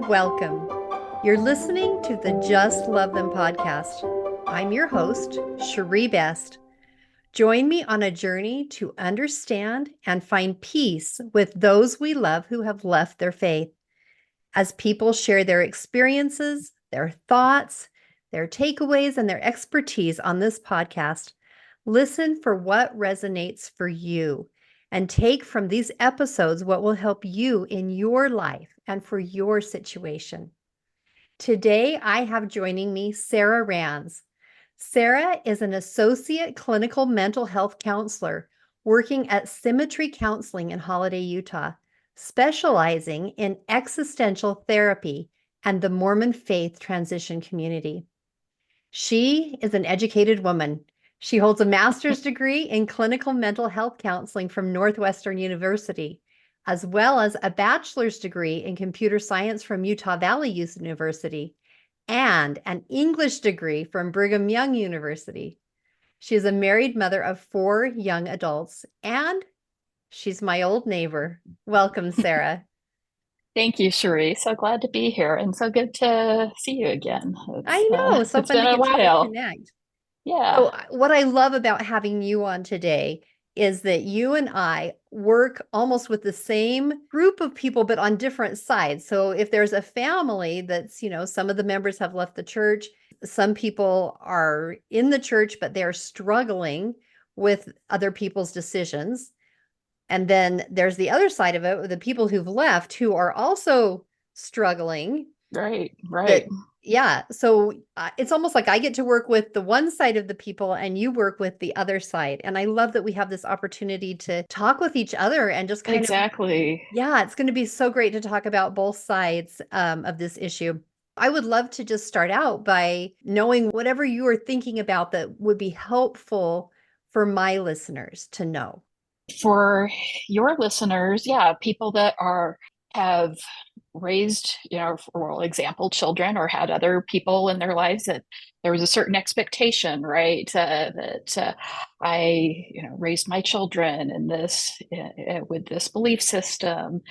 Welcome. You're listening to the Just Love Them podcast. I'm your host, Cherie Best. Join me on a journey to understand and find peace with those we love who have left their faith. As people share their experiences, their thoughts, their takeaways, and their expertise on this podcast, listen for what resonates for you and take from these episodes what will help you in your life and for your situation. Today, I have joining me Sara Rands. Sara is an associate clinical mental health counselor working at Symmetry Counseling in Holiday, Utah, specializing in existential therapy and the Mormon faith transition community. She is an educated woman. She holds a master's degree in clinical mental health counseling from Northwestern University, as well as a bachelor's degree in computer science from Utah Valley University and an English degree from Brigham Young University. She is a married mother of 4 young adults, and she's my old neighbor. Welcome, Sara. Thank you, Cherie. So glad to be here and so good to see you again. I know, so It's fun been to a get to while. reconnect. Yeah, So, what I love about having you on today is that you and I work almost with the same group of people, but on different sides. So, if there's a family that's, some of the members have left the church, some people are in the church, but they're struggling with other people's decisions. And then there's the other side of it, the people who've left who are also struggling right, right. that yeah, so it's almost like I get to work with the one side of the people and you work with the other side. And I love that we have this opportunity to talk with each other and just kind of, Exactly. yeah, it's going to be so great to talk about both sides of this issue. I would love to just start out by knowing whatever you are thinking about that would be helpful for my listeners to know. For your listeners, yeah, people that have raised, for example, children or had other people in their lives that there was a certain expectation, right? That I, raised my children in this with this belief system,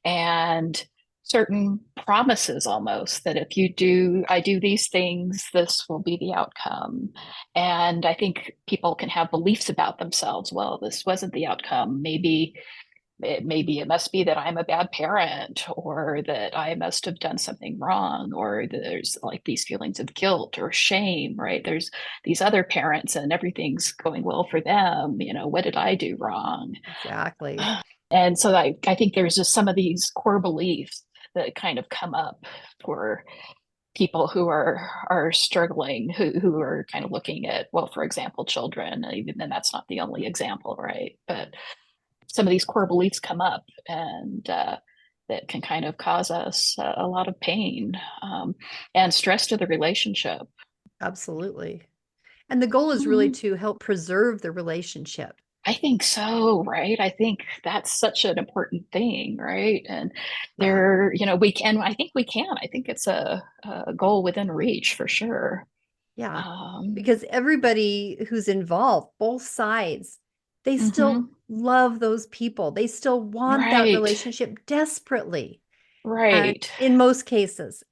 and certain promises almost that if I do these things, this will be the outcome. And I think people can have beliefs about themselves. Well, this wasn't the outcome. Maybe it must be that I'm a bad parent, or that I must have done something wrong, or there's like these feelings of guilt or shame, right? There's these other parents and everything's going well for them. What did I do wrong? Exactly. And so I think there's just some of these core beliefs that kind of come up for people who are struggling, who are kind of looking at, well, for example, children, even then that's not the only example, right? But some of these core beliefs come up, and that can kind of cause us a lot of pain, and stress to the relationship. Absolutely. And the goal is really Mhm. to help preserve the relationship. I think so, right? I think that's such an important thing, right? And Yeah. I think we can. I think it's a goal within reach for sure. Yeah. Um, Because everybody who's involved, both sides, they still mhm. love those people. They still want that Right, relationship desperately, right. in most cases.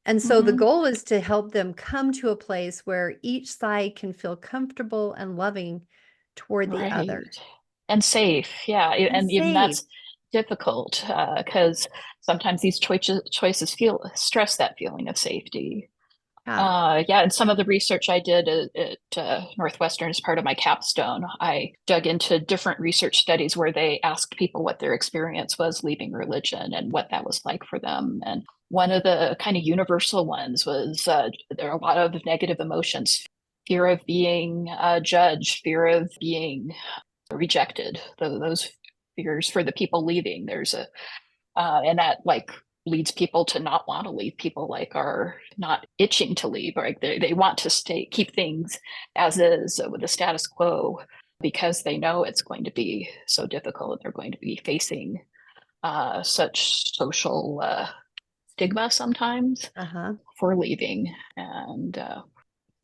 And so the Hmm. goal is to help them come to a place where each side can feel comfortable and loving toward the other Right. And safe. Yeah. and And even safe. that's difficult because sometimes these choices feel stress that feeling of safety. Yeah. Yeah, and some of the research I did at Northwestern as part of my capstone, I dug into different research studies where they asked people what their experience was leaving religion and what that was like for them. And one of the kind of universal ones was there are a lot of negative emotions: fear of being judged, fear of being rejected. Those fears for the people leaving. And that like leads people to not want to leave. People like are not itching to leave, right? They want to keep things as is with the status quo because they know it's going to be so difficult. They're going to be facing such social stigma sometimes Uh-huh. for leaving. And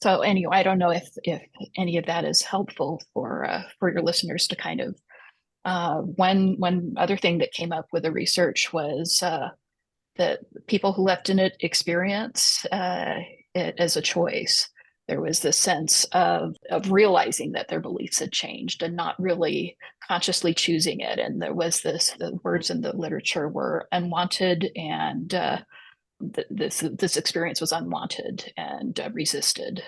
so anyway, I don't know if any of that is helpful for your listeners to kind of one other thing that came up with the research was that people who left didn't experience it as a choice. There was this sense of realizing that their beliefs had changed and not really consciously choosing it. And there was the words in the literature were unwanted, and this experience was unwanted and resisted.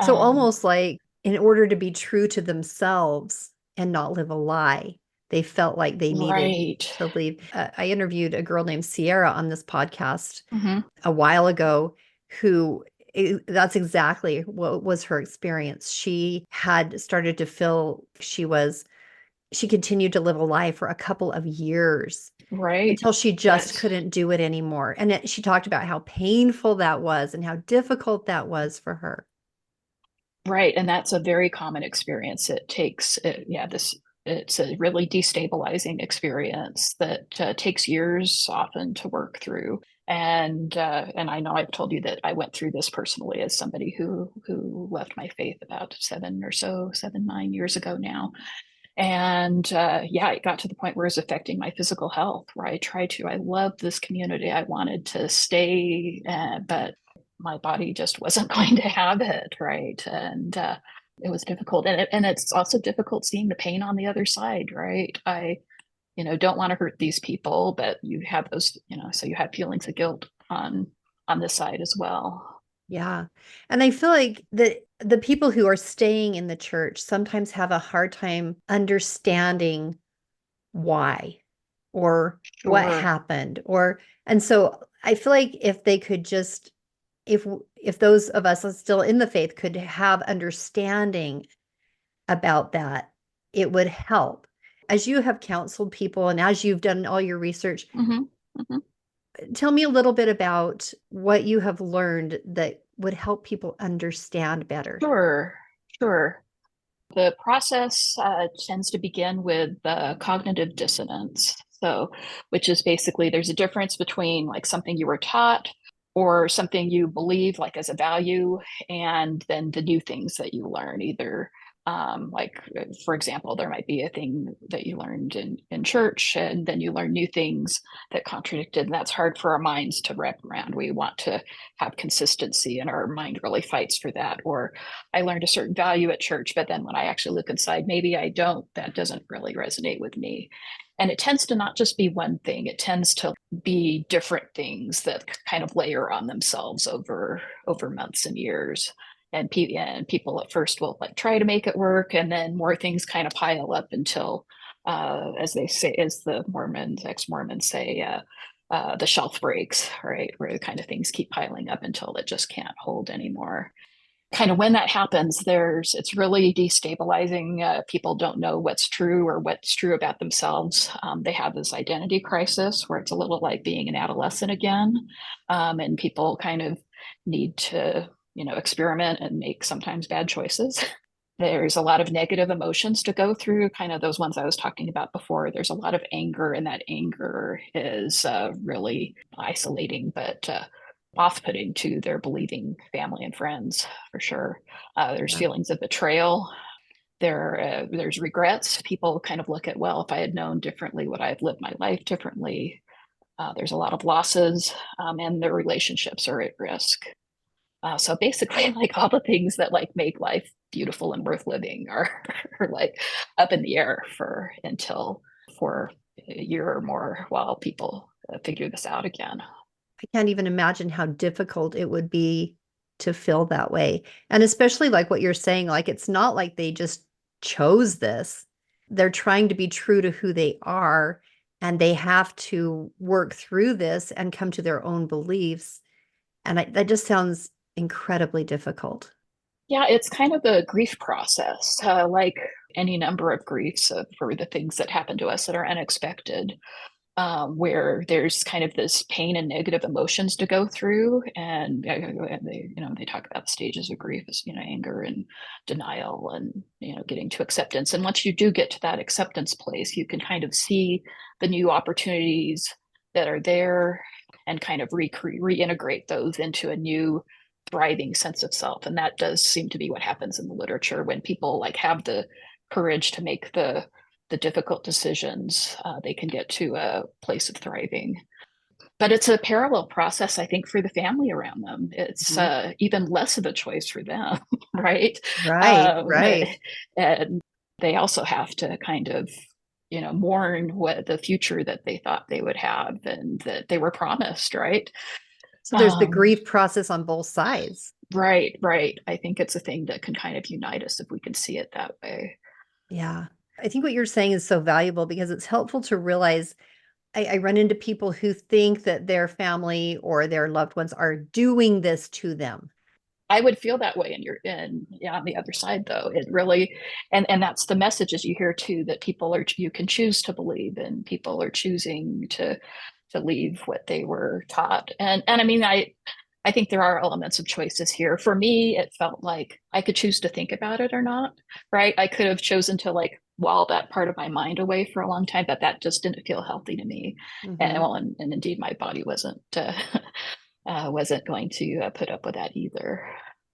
So Um, almost like in order to be true to themselves and not live a lie, they felt like they needed right. to leave. I interviewed a girl named Sierra on this podcast Mm-hmm. a while ago who that's exactly what was her experience. She had started to feel she continued to live a lie for a couple of years Right. until she just That's couldn't do it anymore. And she talked about how painful that was and how difficult that was for her. right. And that's a very common experience. It takes, yeah, it's a really destabilizing experience that takes years often to work through. And I know I've told you that I went through this personally as somebody who left my faith about 9 years ago now. And yeah, it got to the point where it was affecting my physical health, where I loved this community. I wanted to stay, but my body just wasn't going to have it, right? And it was difficult. And it's also difficult seeing the pain on the other side, right? Don't want to hurt these people, but you have those, so you have feelings of guilt on this side as well. Yeah. And I feel like the people who are staying in the church sometimes have a hard time understanding why or what Sure. happened or and so I feel like if they could just if if those of us that's still in the faith could have understanding about that, it would help. As you have counseled people and as you've done all your research, Hmm. Hmm. tell me a little bit about what you have learned that would help people understand better. Sure. Sure. The process tends to begin with cognitive dissonance. So, which is basically there's a difference between like something you were taught or something you believe like as a value, and then the new things that you learn, either for example, there might be a thing that you learned in church, and then you learn new things that contradicted, and that's hard for our minds to wrap around. We want to have consistency, and our mind really fights for that. Or I learned a certain value at church, but then when I actually look inside, maybe I don't. That doesn't really resonate with me. And it tends to not just be one thing, it tends to be different things that kind of layer on themselves over months and years. And people at first will like try to make it work, and then more things kind of pile up until, as they say, as the ex-Mormons say, the shelf breaks, right? Where the kind of things keep piling up until it just can't hold anymore. Kind of when that happens, it's really destabilizing. People don't know what's true or what's true about themselves. They have this identity crisis where it's a little like being an adolescent again, and people kind of need to experiment and make sometimes bad choices. There's a lot of negative emotions to go through, kind of those ones I was talking about before. There's a lot of anger, and that anger is really isolating, but off-putting to their believing family and friends for sure. There's Yeah. feelings of betrayal. There's regrets. People kind of look at, well, if I had known differently, would I have lived my life differently? There's a lot of losses, and their relationships are at risk. So basically, like all the things that like make life beautiful and worth living are like up in the air for a year or more while people figure this out again. I can't even imagine how difficult it would be to feel that way. And especially like what you're saying, like it's not like they just chose this. They're trying to be true to who they are, and they have to work through this and come to their own beliefs. And that just sounds incredibly difficult. Yeah, it's kind of a grief process, like any number of griefs for the things that happen to us that are unexpected. Where there's kind of this pain and negative emotions to go through, and they talk about the stages of grief as anger and denial, and getting to acceptance. And once you do get to that acceptance place, you can kind of see the new opportunities that are there and kind of reintegrate those into a new thriving sense of self. And that does seem to be what happens in the literature when people like have the courage to make the difficult decisions. They can get to a place of thriving. But it's a parallel process, I think, for the family around them. It's Mhm. even less of a choice for them, right? Right, Um, right. and they also have to kind of, mourn what the future that they thought they would have and that they were promised, right? So there's the Um, grief process on both sides. right, right. I think it's a thing that can kind of unite us if we can see it that way. Yeah. I think what you're saying is so valuable because it's helpful to realize I run into people who think that their family or their loved ones are doing this to them. I would feel that way, and yeah, on the other side though. It really, and that's the messages you hear too, that people are, you can choose to believe, and people are choosing to leave what they were taught. And I mean, I think there are elements of choices here. For me, it felt like I could choose to think about it or not, right? I could have chosen to like wall that part of my mind away for a long time, but that just didn't feel healthy to me. And Hmm. well, and indeed, my body wasn't going to put up with that either.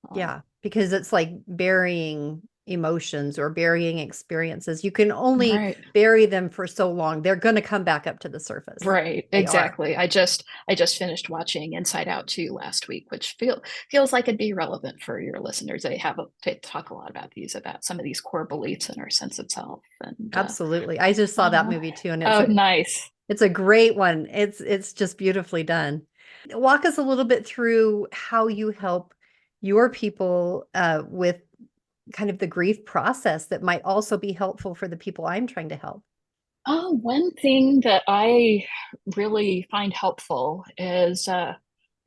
Um, Yeah, because it's like burying emotions or burying experiences. You can only right. bury them for so long. They're going to come back up to the surface. Right, They are. exactly. I just finished watching Inside Out 2 last week, which feels like it'd be relevant for your listeners. They talk a lot about some of these core beliefs and our sense of self. And Absolutely. I just saw that uh, movie too, and oh, nice. it's a great one. It's just beautifully done. Walk us a little bit through how you help your people with kind of the grief process that might also be helpful for the people I'm trying to help. One thing that I really find helpful is I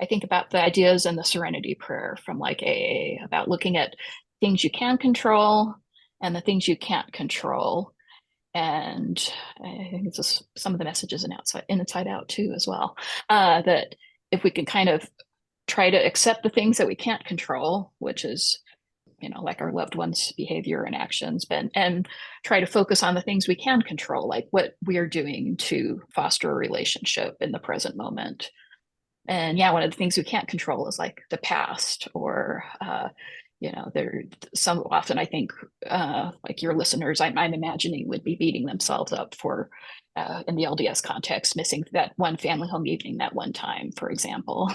think about the ideas in the Serenity Prayer from like AA about looking at things you can control and the things you can't control. And I think it's just some of the messages in Inside Out too as well. That if we can kind of try to accept the things that we can't control, which is like our loved ones' behavior and actions, and try to focus on the things we can control, like what we are doing to foster a relationship in the present moment. And yeah, one of the things we can't control is like the past, or there some often I think like your listeners, I'm imagining would be beating themselves up for in the LDS context, missing that one family home evening that one time, for example.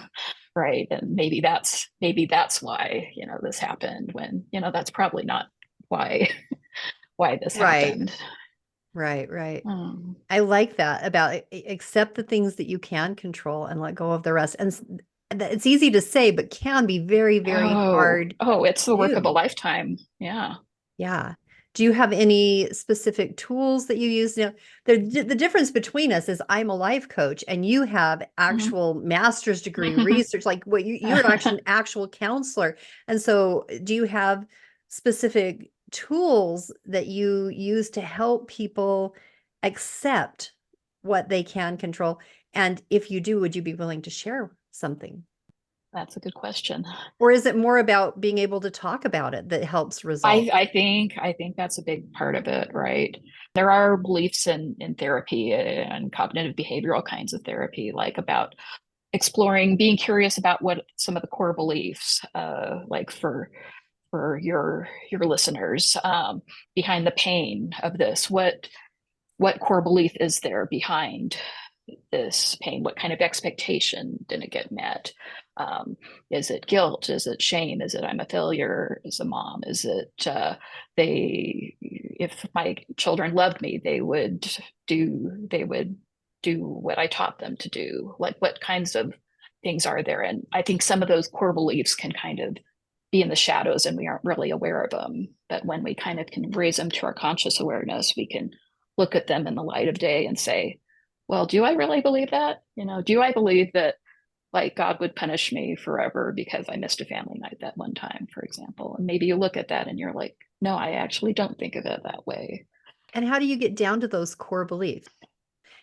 Right, and maybe that's why this happened, when that's probably not why why this Right, happened. right, right. um, I like that about accept the things that you can control and let go of the rest. And it's easy to say, but can be very, very hard oh, it's to the work of a do. lifetime. Yeah. Yeah. Do you have any specific tools that you use? The difference between us is I'm a life coach and you have Mhm. actual master's degree research, like what you're actually an actual counselor. And so do you have specific tools that you use to help people accept what they can control? And if you do, would you be willing to share something? That's a good question. Or is it more about being able to talk about it that helps resolve? I think that's a big part of it, right? There are beliefs in therapy and cognitive behavioral kinds of therapy, like about exploring, being curious about what some of the core beliefs, like for your listeners, behind the pain of this. What core belief is there behind this pain? What kind of expectation didn't get met? Um, is it guilt? Is it shame? Is it I'm a failure as a mom? Is it if my children loved me, they would do what I taught them to do? Like, what kinds of things are there? And I think some of those core beliefs can kind of be in the shadows and we aren't really aware of them. But when we kind of can raise them to our conscious awareness, we can look at them in the light of day and say, well, do I really believe that? Do I believe that like God would punish me forever because I missed a family night that one time, for example? And maybe you look at that and you're like, no, I actually don't think of it that way. And how do you get down to those core beliefs?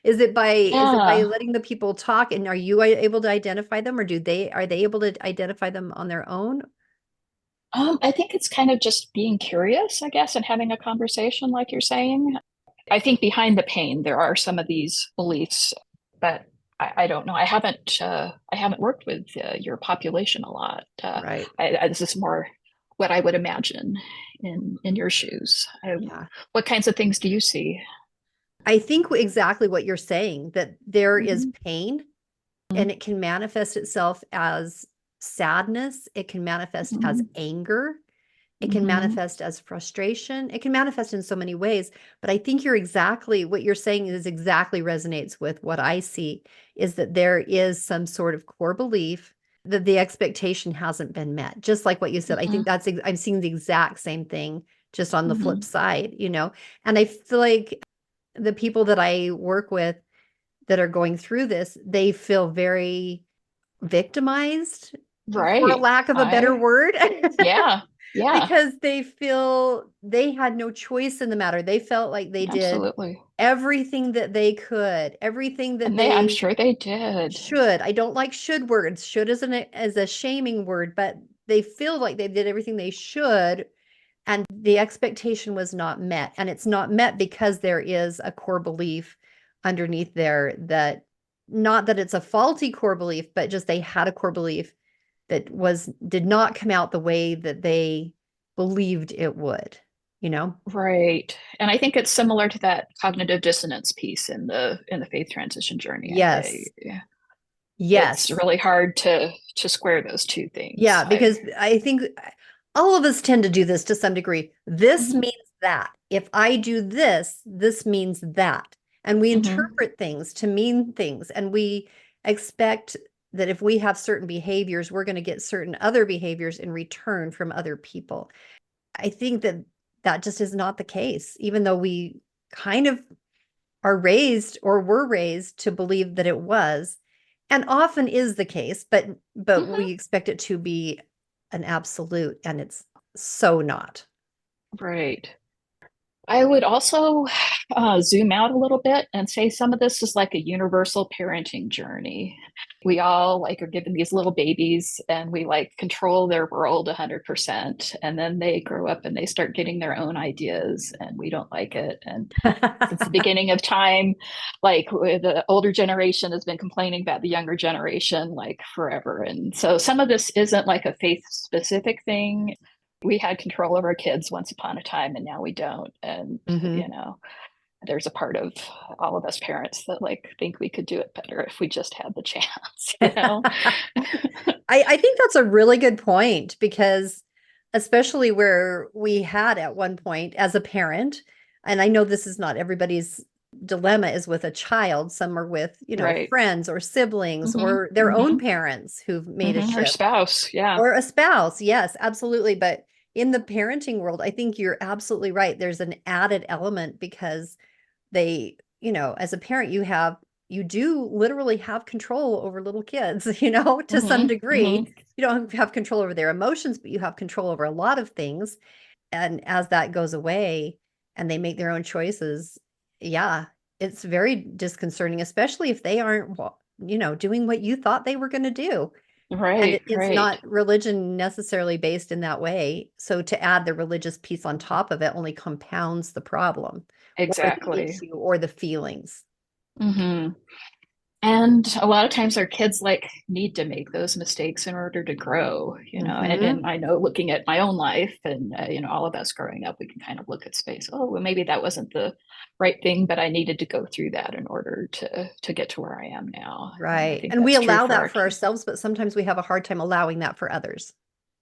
Is it by Yeah. letting the people talk and are you able to identify them or are they able to identify them on their own? I think it's kind of just being curious, I guess, and having a conversation, like you're saying. I think behind the pain, there are some of these beliefs, but I don't know. I haven't worked with your population a lot. Right. This is more what I would imagine in your shoes. Yeah. What kinds of things do you see? I think exactly what you're saying, that there is Mhm. pain and it can manifest itself as sadness. It can manifest as Mm-hmm. anger. It can Mm-hmm. manifest as frustration. It can manifest in so many ways. But I think what you're saying is exactly resonates with what I see, is that there is some sort of core belief that the expectation hasn't been met. Just like what you said, I think I'm seeing the exact same thing just on the flip Mm-hmm. side, And I feel like the people that I work with that are going through this, they feel very victimized, for a Right. lack of a better word. Yeah. Yeah. Because they feel they had no choice in the matter. They felt like they did Absolutely. everything that they could, everything that And I'm they sure they did. should. I don't like should words. Should isn't as a shaming word, but they feel like they did everything they should, and the expectation was not met. And it's not met because there is a core belief underneath there, that not that it's a faulty core belief, but just they had a core belief that did not come out the way that they believed it would, you know? Right. And I think it's similar to that cognitive dissonance piece in the faith transition journey. Yes. It's Yes. really hard to square those two things. Yeah, because I think all of us tend to do this to some degree. This Mhm, means that. If I do this, this means that. And we mhm. interpret things to mean things. And we expect that if we have certain behaviors, we're going to get certain other behaviors in return from other people. I think that that just is not the case, even though we kind of are raised or were raised to believe that it was, and often is the case, but Mhm. we expect it to be an absolute, and it's so not. Right. I would also zoom out a little bit and say some of this is like a universal parenting journey. We all like are given these little babies and we like control their world 100%. And then they grow up and they start getting their own ideas and we don't like it. And since the beginning of time, like the older generation has been complaining about the younger generation like forever. And so some of this isn't like a faith specific thing. We had control of our kids once upon a time and now we don't. And, Mhm. you know, there's a part of all of us parents that like think we could do it better if we just had the chance, you know? I think that's a really good point, because especially where we had at one point as a parent, and I know this is not everybody's dilemma is with a child. Some are with, Right. friends or siblings Mm-hmm. or their own Mm-hmm. parents who've made a Mm-hmm. Or shift, spouse. Yeah. or a spouse. Yes, absolutely. But in the parenting world, I think you're absolutely right. There's an added element because as a parent, you do literally have control over little kids, to some Mm-hmm. degree. Mm-hmm. You don't have control over their emotions, but you have control over a lot of things. And as that goes away and they make their own choices, yeah, it's very disconcerting, especially if they aren't, doing what you thought they were going to do. And Right. it's Right. not religion necessarily based in that way. So to add the religious piece on top of it only compounds the problem or the Exactly. issue or the feelings. Mm-hmm. And a lot of times our kids like need to make those mistakes in order to grow, you know. And Hmm. I know looking at my own life and, all of us growing up, we can kind of look at space. Oh, well, maybe that wasn't the right thing, but I needed to go through that in order to get to where I am now. And I Right. think And we that's true allow for that our for kids. ourselves, but sometimes we have a hard time allowing that for others.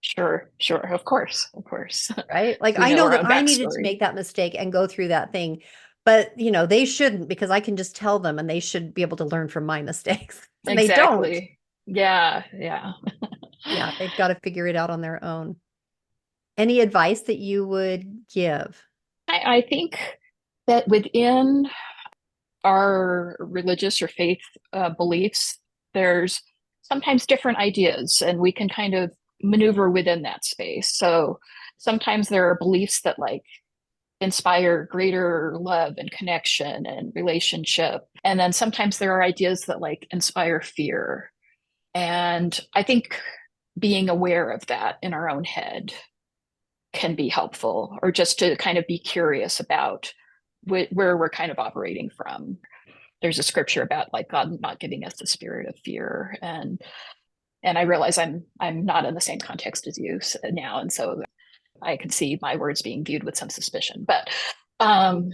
Sure, sure, of course, of course. Right. Like We I know know our that own I needed to backstory. make that mistake and go through that thing, but they shouldn't, because I can just tell them and they should be able to learn from my mistakes. And they don't. Exactly. Yeah, yeah. Yeah, they've got to figure it out on their own. Any advice that you would give? I think that within our religious or faith beliefs, there's sometimes different ideas, and we can kind of maneuver within that space. So sometimes there are beliefs that like inspire greater love and connection and relationship. And then sometimes there are ideas that like inspire fear. And I think being aware of that in our own head can be helpful, or just to kind of be curious about where we're kind of operating from. There's a scripture about like God not giving us the spirit of fear, and I realize I'm not in the same context as you now, and so I can see my words being viewed with some suspicion. But um,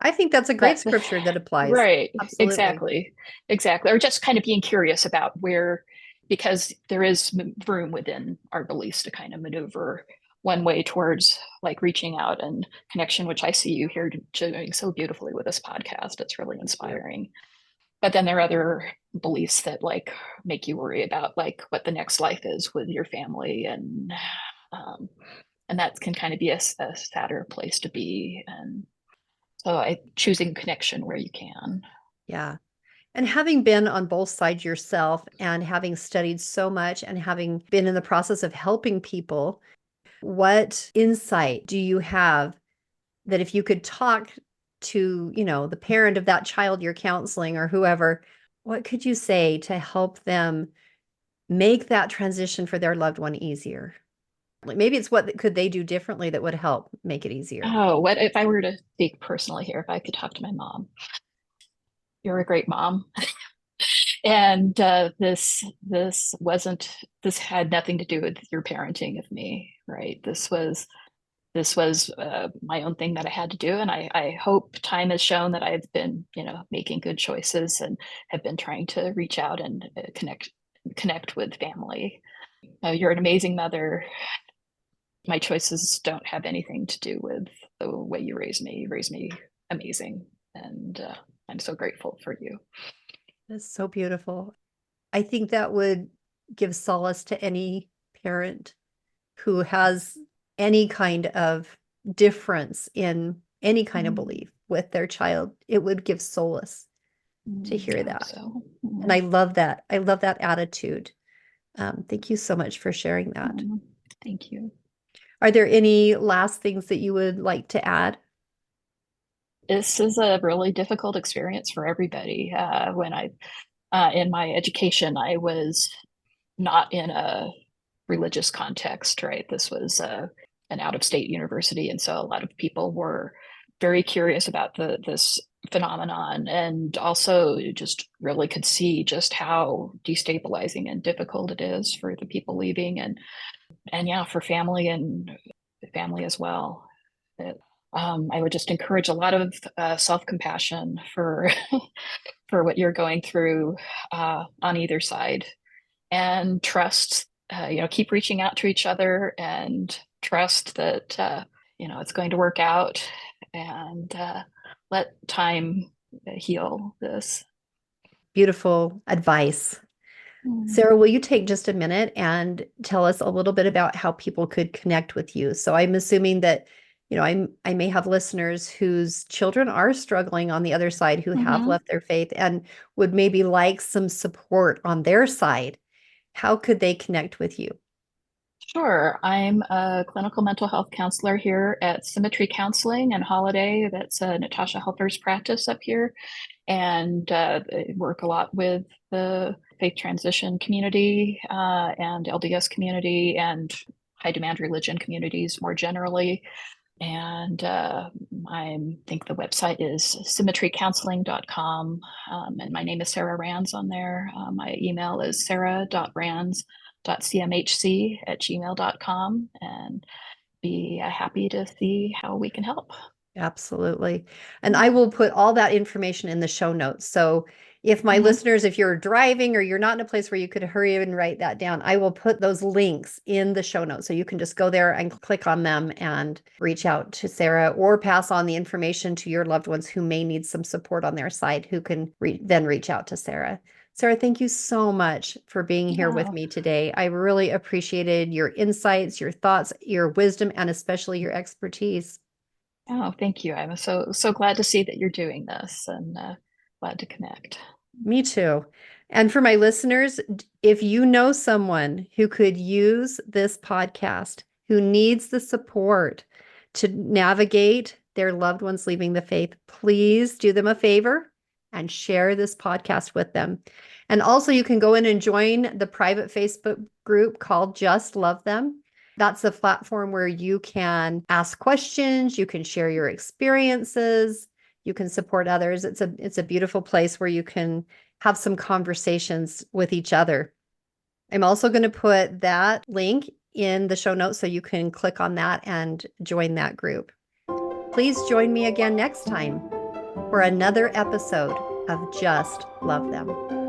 I think that's a great That scripture that applies. right, Absolutely. exactly. Or just kind of being curious about where, because there is room within our beliefs to kind of maneuver one way towards like reaching out and connection, which I see you here doing so beautifully with this podcast. It's really You. inspiring. But then there are other beliefs that like make you worry about like what the next life is with your family, um, and that can kind of be a sadder place to be. And so I choosing connection where you can. Yeah. And having been on both sides yourself and having studied so much and having been in the process of helping people, what insight do you have that if you could talk to, the parent of that child you're counseling or whoever, what could you say to help them make that transition for their loved one easier? Like maybe it's what could they do differently that would help make it easier? Oh, what if I were to speak personally here? If I could talk to my mom, you're a great mom, and this had nothing to do with your parenting of me, right? This was my own thing that I had to do, and I hope time has shown that I've been, making good choices and have been trying to reach out and connect with family. You're an amazing mother. My choices don't have anything to do with the way you raised me. You raised me amazing, and I'm so grateful for you. That's so beautiful. I think that would give solace to any parent who has any kind of difference in any kind of Mm, belief with their child. It would give solace to I hear hope that. so. And I love that. I love that attitude. Thank you so much for sharing that. Mm, thank you. Are there any last things that you would like to add? This is a really difficult experience for everybody. When I in my education, I was not in a religious context, right? This was an out of state university. And so a lot of people were very curious about this phenomenon, and also just really could see just how destabilizing and difficult it is for the people leaving, and yeah, for family and family as well. It, I would just encourage a lot of self-compassion for for what you're going through on either side, and trust, keep reaching out to each other and trust that, it's going to work out, and let time heal this. Beautiful advice. Mm. Sarah, will you take just a minute and tell us a little bit about how people could connect with you? So I'm assuming that, I may have listeners whose children are struggling on the other side who have Mm-hmm. left their faith and would maybe like some support on their side. How could they connect with you? Sure. I'm a clinical mental health counselor here at Symmetry Counseling and Holiday. That's Natasha Helper's practice up here. And I work a lot with the faith transition community and LDS community and high demand religion communities more generally. And I think the website is symmetrycounseling.com. And my name is Sara Rands on there. My email is sarah.rands.cmhc@gmail.com, and be happy to see how we can help. Absolutely. And I will put all that information in the show notes. So if my Mm-hmm. listeners, if you're driving or you're not in a place where you could hurry and write that down, I will put those links in the show notes. So you can just go there and click on them and reach out to Sarah or pass on the information to your loved ones who may need some support on their side, who can then reach out to Sarah. Sarah, thank you so much for being here with Yeah. me today. I really appreciated your insights, your thoughts, your wisdom, and especially your expertise. Oh, thank you. I'm so glad to see that you're doing this, and glad to connect. Me too. And for my listeners, if you know someone who could use this podcast, who needs the support to navigate their loved ones leaving the faith, please do them a favor and share this podcast with them. And also, you can go in and join the private Facebook group called Just Love Them. That's a platform where you can ask questions, you can share your experiences, you can support others. It's a beautiful place where you can have some conversations with each other. I'm also going to put that link in the show notes so you can click on that and join that group. Please join me again next time. for another episode of Just Love Them.